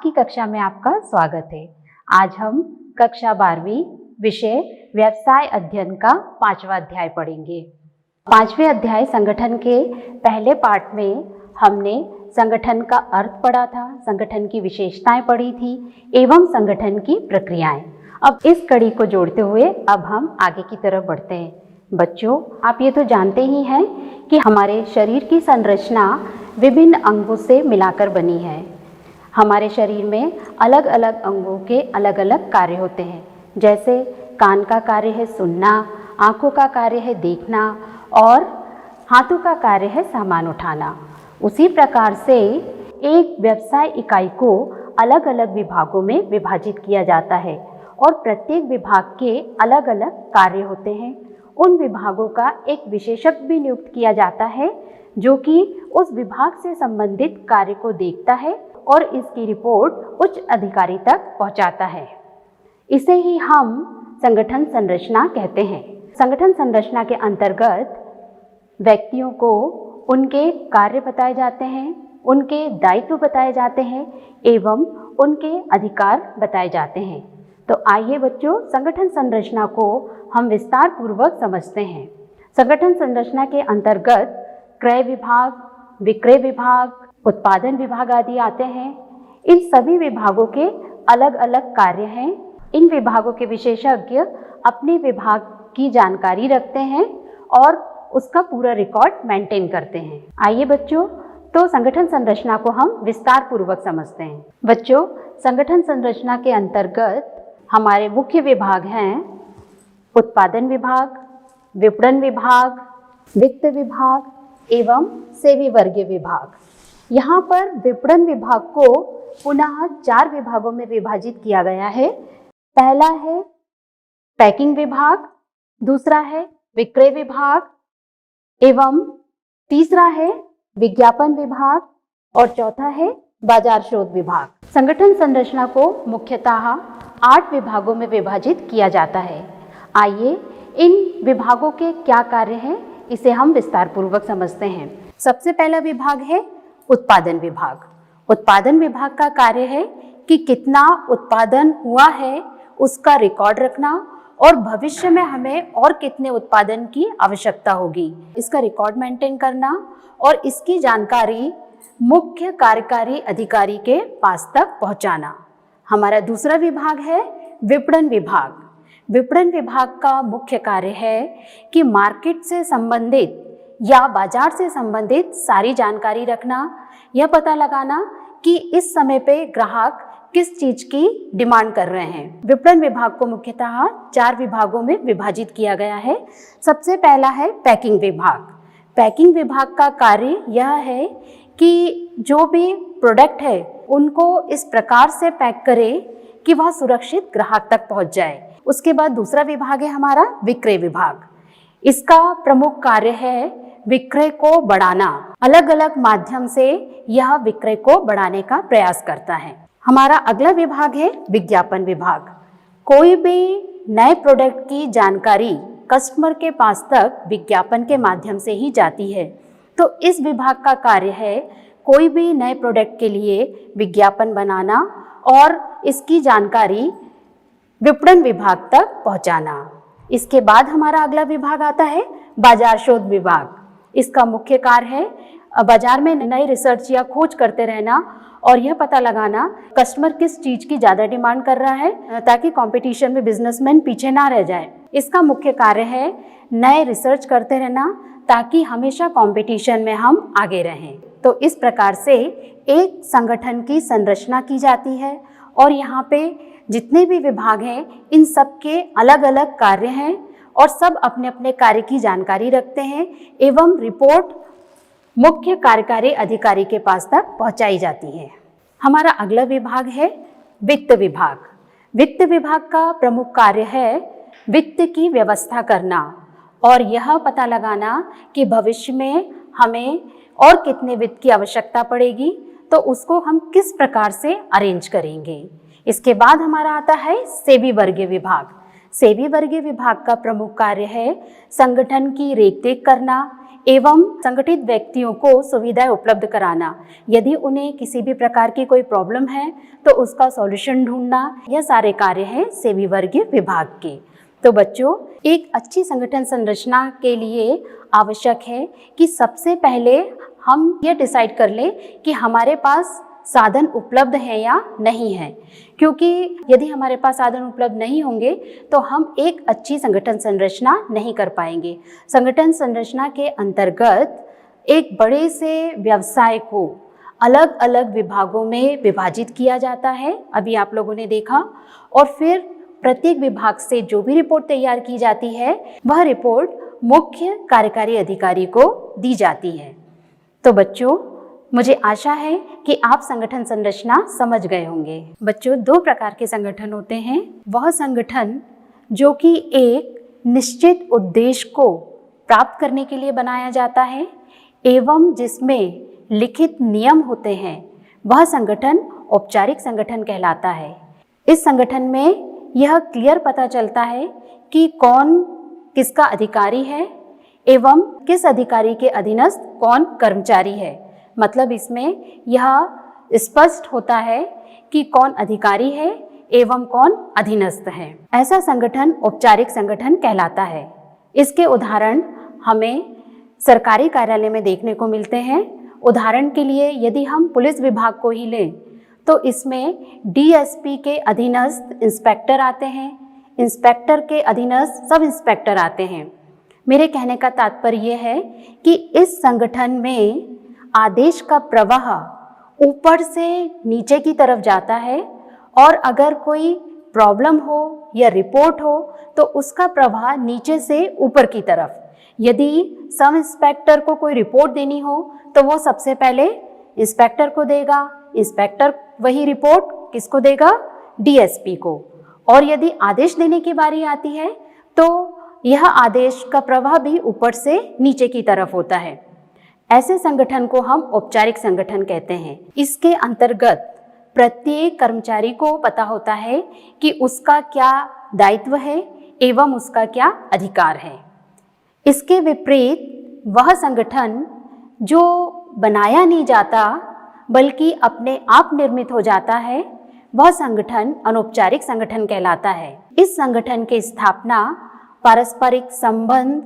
की कक्षा में आपका स्वागत है। आज हम कक्षा 12वीं विषय व्यवसाय अध्ययन का 5वां अध्याय पढ़ेंगे। 5वें अध्याय संगठन के पहले पार्ट में हमने संगठन का अर्थ पढ़ा था, संगठन की विशेषताएं पढ़ी थी एवं संगठन की प्रक्रियाएं। अब इस कड़ी को जोड़ते हुए अब हम आगे की तरफ बढ़ते हैं। बच्चों, आप ये तो जानते ही हैं कि हमारे शरीर की संरचना विभिन्न अंगों से मिलाकर बनी है। हमारे शरीर में अलग अलग अंगों के अलग अलग कार्य होते हैं, जैसे कान का कार्य है सुनना, आँखों का कार्य है देखना और हाथों का कार्य है सामान उठाना। उसी प्रकार से एक व्यवसाय इकाई को अलग अलग विभागों में विभाजित किया जाता है और प्रत्येक विभाग के अलग अलग कार्य होते हैं। उन विभागों का एक विशेषज्ञ भी नियुक्त किया जाता है जो कि उस विभाग से संबंधित कार्य को देखता है और इसकी रिपोर्ट उच्च अधिकारी तक पहुंचाता है। इसे ही हम संगठन संरचना कहते हैं। संगठन संरचना के अंतर्गत व्यक्तियों को उनके कार्य बताए जाते हैं, उनके दायित्व बताए जाते हैं एवं उनके अधिकार बताए जाते हैं। तो आइए बच्चों, संगठन संरचना को हम विस्तार पूर्वक समझते हैं। संगठन संरचना के अंतर्गत क्रय विभाग, विक्रय विभाग, उत्पादन विभाग आदि आते हैं। इन सभी विभागों के अलग अलग कार्य हैं। इन विभागों के विशेषज्ञ अपने विभाग की जानकारी रखते हैं और उसका पूरा रिकॉर्ड मेंटेन करते हैं। आइए बच्चों, तो संगठन संरचना को हम विस्तार पूर्वक समझते हैं। बच्चों, संगठन संरचना के अंतर्गत हमारे मुख्य विभाग हैं उत्पादन विभाग, विपणन विभाग, वित्त विभाग एवं सेवी वर्गीय विभाग। यहाँ पर विपणन विभाग को पुनः 4 विभागों में विभाजित किया गया है। पहला है पैकिंग विभाग, दूसरा है विक्रय विभाग एवं तीसरा है विज्ञापन विभाग और चौथा है बाजार शोध विभाग। संगठन संरचना को मुख्यतः 8 विभागों में विभाजित किया जाता है। आइए इन विभागों के क्या कार्य हैं इसे हम विस्तार पूर्वक समझते हैं। सबसे पहला विभाग है उत्पादन विभाग। उत्पादन विभाग का कार्य है कि कितना उत्पादन हुआ है उसका रिकॉर्ड रखना और भविष्य में हमें और कितने उत्पादन की आवश्यकता होगी इसका रिकॉर्ड मेंटेन करना और इसकी जानकारी मुख्य कार्यकारी अधिकारी के पास तक पहुंचाना। हमारा दूसरा विभाग है विपणन विभाग। विपणन विभाग का मुख्य कार्य है कि मार्केट से संबंधित या बाजार से संबंधित सारी जानकारी रखना, यह पता लगाना कि इस समय पे ग्राहक किस चीज की डिमांड कर रहे हैं। विपणन विभाग को मुख्यतः 4 विभागों में विभाजित किया गया है। सबसे पहला है पैकिंग विभाग। पैकिंग विभाग का कार्य यह है कि जो भी प्रोडक्ट है उनको इस प्रकार से पैक करे कि वह सुरक्षित ग्राहक तक पहुंच जाए। उसके बाद दूसरा विभाग है हमारा विक्रय विभाग। इसका प्रमुख कार्य है विक्रय को बढ़ाना। अलग अलग माध्यम से यह विक्रय को बढ़ाने का प्रयास करता है। हमारा अगला विभाग है विज्ञापन विभाग। कोई भी नए प्रोडक्ट की जानकारी कस्टमर के पास तक विज्ञापन के माध्यम से ही जाती है। तो इस विभाग का कार्य है कोई भी नए प्रोडक्ट के लिए विज्ञापन बनाना और इसकी जानकारी विपणन विभाग तक पहुंचाना। इसके बाद हमारा अगला विभाग आता है बाजार शोध विभाग। इसका मुख्य कार्य है बाजार में नई रिसर्च या खोज करते रहना और यह पता लगाना कस्टमर किस चीज की ज्यादा डिमांड कर रहा है ताकि कंपटीशन में बिजनेसमैन पीछे ना रह जाए। इसका मुख्य कार्य है नए रिसर्च करते रहना ताकि हमेशा कंपटीशन में हम आगे रहें। तो इस प्रकार से एक संगठन की संरचना की जाती है और यहाँ पे जितने भी विभाग हैं इन सब के अलग अलग कार्य हैं और सब अपने अपने कार्य की जानकारी रखते हैं एवं रिपोर्ट मुख्य कार्यकारी अधिकारी के पास तक पहुंचाई जाती है। हमारा अगला विभाग है वित्त विभाग। वित्त विभाग का प्रमुख कार्य है वित्त की व्यवस्था करना और यह पता लगाना कि भविष्य में हमें और कितने वित्त की आवश्यकता पड़ेगी तो उसको हम किस प्रकार से अरेंज करेंगे। इसके बाद हमारा आता है सेवी वर्गीय विभाग। सेवी वर्गीय विभाग का प्रमुख कार्य है संगठन की रेख देख करना एवं संगठित व्यक्तियों को सुविधाएं उपलब्ध कराना। यदि उन्हें किसी भी प्रकार की कोई प्रॉब्लम है तो उसका सॉल्यूशन ढूंढना, यह सारे कार्य हैं सेवी वर्गीय विभाग के। तो बच्चों, एक अच्छी संगठन संरचना के लिए आवश्यक है कि सबसे पहले हम यह डिसाइड कर लें कि हमारे पास साधन उपलब्ध है या नहीं है, क्योंकि यदि हमारे पास साधन उपलब्ध नहीं होंगे तो हम एक अच्छी संगठन संरचना नहीं कर पाएंगे। संगठन संरचना के अंतर्गत एक बड़े से व्यवसाय को अलग अलग विभागों में विभाजित किया जाता है, अभी आप लोगों ने देखा, और फिर प्रत्येक विभाग से जो भी रिपोर्ट तैयार की जाती है वह रिपोर्ट मुख्य कार्यकारी अधिकारी को दी जाती है। तो बच्चों, मुझे आशा है कि आप संगठन संरचना समझ गए होंगे। बच्चों, दो प्रकार के संगठन होते हैं। वह संगठन जो कि एक निश्चित उद्देश्य को प्राप्त करने के लिए बनाया जाता है एवं जिसमें लिखित नियम होते हैं, वह संगठन औपचारिक संगठन कहलाता है। इस संगठन में यह क्लियर पता चलता है कि कौन किसका अधिकारी है एवं किस अधिकारी के अधीनस्थ कौन कर्मचारी है। मतलब इसमें यह स्पष्ट होता है कि कौन अधिकारी है एवं कौन अधीनस्थ है। ऐसा संगठन औपचारिक संगठन कहलाता है। इसके उदाहरण हमें सरकारी कार्यालय में देखने को मिलते हैं। उदाहरण के लिए यदि हम पुलिस विभाग को ही लें तो इसमें डीएसपी के अधीनस्थ इंस्पेक्टर आते हैं, इंस्पेक्टर के अधीनस्थ सब इंस्पेक्टर आते हैं। मेरे कहने का तात्पर्य यह है कि इस संगठन में आदेश का प्रवाह ऊपर से नीचे की तरफ जाता है और अगर कोई प्रॉब्लम हो या रिपोर्ट हो तो उसका प्रवाह नीचे से ऊपर की तरफ। यदि सब इंस्पेक्टर को कोई रिपोर्ट देनी हो तो वो सबसे पहले इंस्पेक्टर को देगा, इंस्पेक्टर वही रिपोर्ट किसको देगा? डीएसपी को। और यदि आदेश देने की बारी आती है तो यह आदेश का प्रवाह भी ऊपर से नीचे की तरफ होता है। ऐसे संगठन को हम औपचारिक संगठन कहते हैं। इसके अंतर्गत प्रत्येक कर्मचारी को पता होता है कि उसका क्या दायित्व है एवं उसका क्या अधिकार है। इसके विपरीत वह संगठन जो बनाया नहीं जाता बल्कि अपने आप निर्मित हो जाता है, वह संगठन अनौपचारिक संगठन कहलाता है। इस संगठन की स्थापना पारस्परिक संबंध,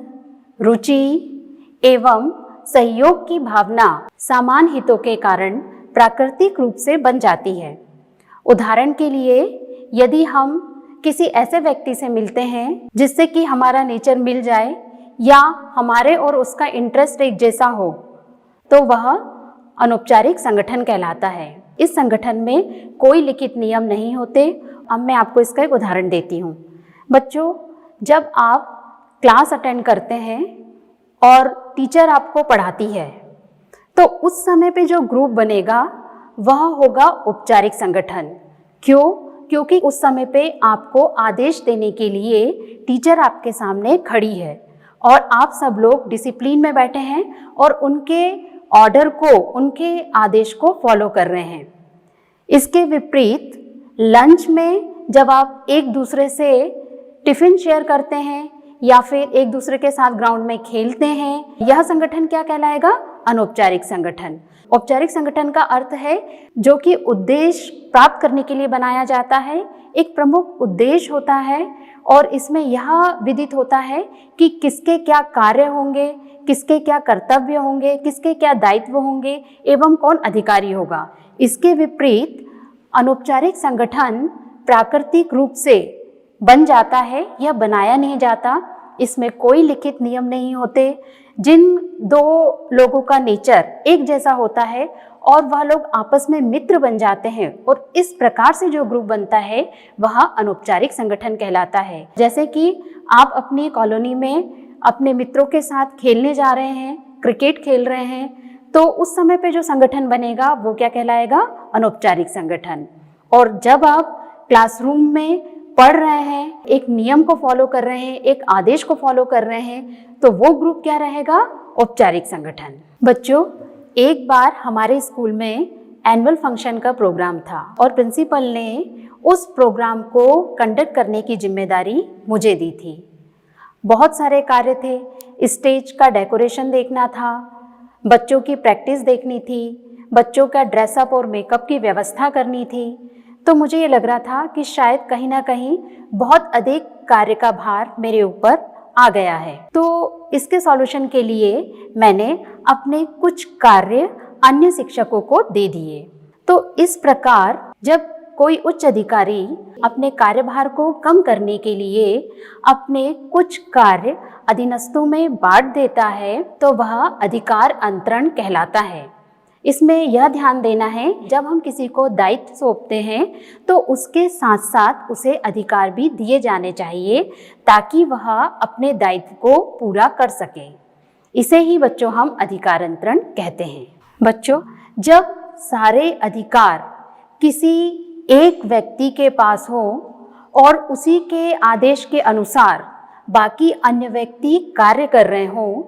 रुचि एवं सहयोग की भावना, समान हितों के कारण प्राकृतिक रूप से बन जाती है। उदाहरण के लिए यदि हम किसी ऐसे व्यक्ति से मिलते हैं जिससे कि हमारा नेचर मिल जाए या हमारे और उसका इंटरेस्ट एक जैसा हो तो वह अनौपचारिक संगठन कहलाता है। इस संगठन में कोई लिखित नियम नहीं होते। अब मैं आपको इसका एक उदाहरण देती हूँ। बच्चों, जब आप क्लास अटेंड करते हैं और टीचर आपको पढ़ाती है तो उस समय पे जो ग्रुप बनेगा वह होगा औपचारिक संगठन। क्यों? क्योंकि उस समय पे आपको आदेश देने के लिए टीचर आपके सामने खड़ी है और आप सब लोग डिसिप्लिन में बैठे हैं और उनके ऑर्डर को, उनके आदेश को फॉलो कर रहे हैं। इसके विपरीत लंच में जब आप एक दूसरे से टिफिन शेयर करते हैं या फिर एक दूसरे के साथ ग्राउंड में खेलते हैं, यह संगठन क्या कहलाएगा? अनौपचारिक संगठन। औपचारिक संगठन का अर्थ है जो कि उद्देश्य प्राप्त करने के लिए बनाया जाता है। एक प्रमुख उद्देश्य होता है और इसमें यह विदित होता है कि किसके क्या कार्य होंगे, किसके क्या कर्तव्य होंगे, किसके क्या दायित्व होंगे एवं कौन अधिकारी होगा। इसके विपरीत अनौपचारिक संगठन प्राकृतिक रूप से बन जाता है, यह बनाया नहीं जाता। इसमें कोई लिखित नियम नहीं होते। जिन दो लोगों का नेचर एक जैसा होता है और वह लोग आपस में मित्र बन जाते हैं और इस प्रकार से जो ग्रुप बनता है वह अनौपचारिक संगठन कहलाता है। जैसे कि आप अपनी कॉलोनी में अपने मित्रों के साथ खेलने जा रहे हैं, क्रिकेट खेल रहे हैं, तो उस समय पे जो संगठन बनेगा वो क्या कहलाएगा? अनौपचारिक संगठन। और जब आप क्लासरूम में पढ़ रहे हैं, एक नियम को फॉलो कर रहे हैं, एक आदेश को फॉलो कर रहे हैं, तो वो ग्रुप क्या रहेगा? औपचारिक संगठन। बच्चों, एक बार हमारे स्कूल में एनुअल फंक्शन का प्रोग्राम था और प्रिंसिपल ने उस प्रोग्राम को कंडक्ट करने की जिम्मेदारी मुझे दी थी। बहुत सारे कार्य थे स्टेज का डेकोरेशन देखना था, बच्चों की प्रैक्टिस देखनी थी, बच्चों का ड्रेसअप और मेकअप की व्यवस्था करनी थी। तो मुझे ये लग रहा था कि शायद कहीं ना कहीं बहुत अधिक कार्य का भार मेरे ऊपर आ गया है। तो इसके सॉल्यूशन के लिए मैंने अपने कुछ कार्य अन्य शिक्षकों को दे दिए। तो इस प्रकार जब कोई उच्च अधिकारी अपने कार्यभार को कम करने के लिए अपने कुछ कार्य अधीनस्थों में बांट देता है तो वह अधिकार अंतरण कहलाता है। इसमें यह ध्यान देना है, जब हम किसी को दायित्व सौंपते हैं तो उसके साथ साथ उसे अधिकार भी दिए जाने चाहिए ताकि वह अपने दायित्व को पूरा कर सके। इसे ही बच्चों हम अधिकार अंतरण कहते हैं। बच्चों, जब सारे अधिकार किसी एक व्यक्ति के पास हो और उसी के आदेश के अनुसार बाकी अन्य व्यक्ति कार्य कर रहे हों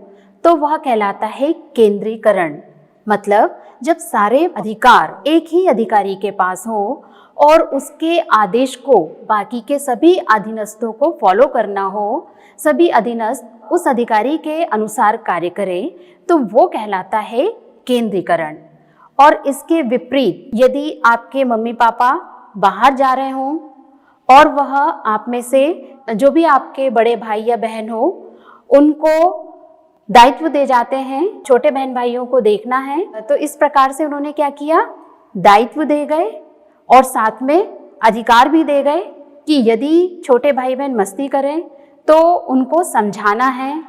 तो वह कहलाता है केंद्रीकरण। मतलब जब सारे अधिकार एक ही अधिकारी के पास हो और उसके आदेश को बाकी के सभी अधीनस्थों को फॉलो करना हो, सभी अधीनस्थ उस अधिकारी के अनुसार कार्य करें, तो वो कहलाता है केंद्रीकरण। और इसके विपरीत यदि आपके मम्मी पापा बाहर जा रहे हों और वह आप में से जो भी आपके बड़े भाई या बहन हो उनको दायित्व दे जाते हैं, छोटे बहन भाइयों को देखना है, तो इस प्रकार से उन्होंने क्या किया, दायित्व दे गए और साथ में अधिकार भी दे गए कि यदि छोटे भाई बहन मस्ती करें तो उनको समझाना है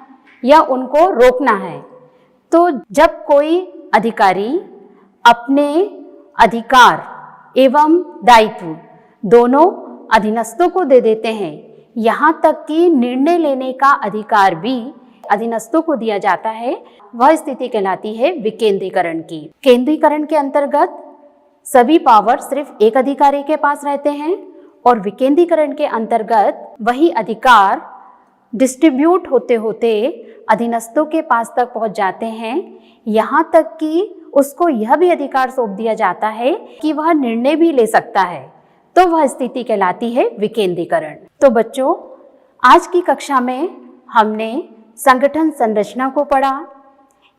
या उनको रोकना है। तो जब कोई अधिकारी अपने अधिकार एवं दायित्व दोनों अधीनस्थों को दे देते हैं, यहाँ तक कि निर्णय लेने का अधिकार भी अधीनस्थों को दिया जाता है, वह स्थिति कहलाती है विकेंद्रीकरण की। केंद्रीकरण के अंतर्गत सभी पावर सिर्फ एक अधिकारी के पास रहते हैं और विकेंद्रीकरण के अंतर्गत वही अधिकार डिस्ट्रीब्यूट होते होते अधीनस्थों के पास तक पहुंच जाते हैं, यहाँ तक कि उसको यह भी अधिकार सौंप दिया जाता है कि वह निर्णय भी ले सकता है, तो वह स्थिति कहलाती है विकेंद्रीकरण। तो बच्चों, आज की कक्षा में हमने संगठन संरचना को पढ़ा,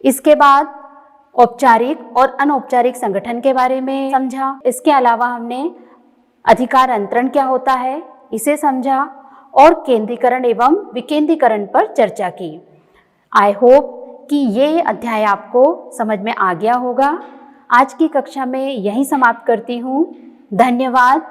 इसके बाद औपचारिक और अनौपचारिक संगठन के बारे में समझा। इसके अलावा हमने अधिकार अंतरण क्या होता है इसे समझा और केंद्रीकरण एवं विकेंद्रीकरण पर चर्चा की। आई होप कि ये अध्याय आपको समझ में आ गया होगा। आज की कक्षा में यहीं समाप्त करती हूँ। धन्यवाद।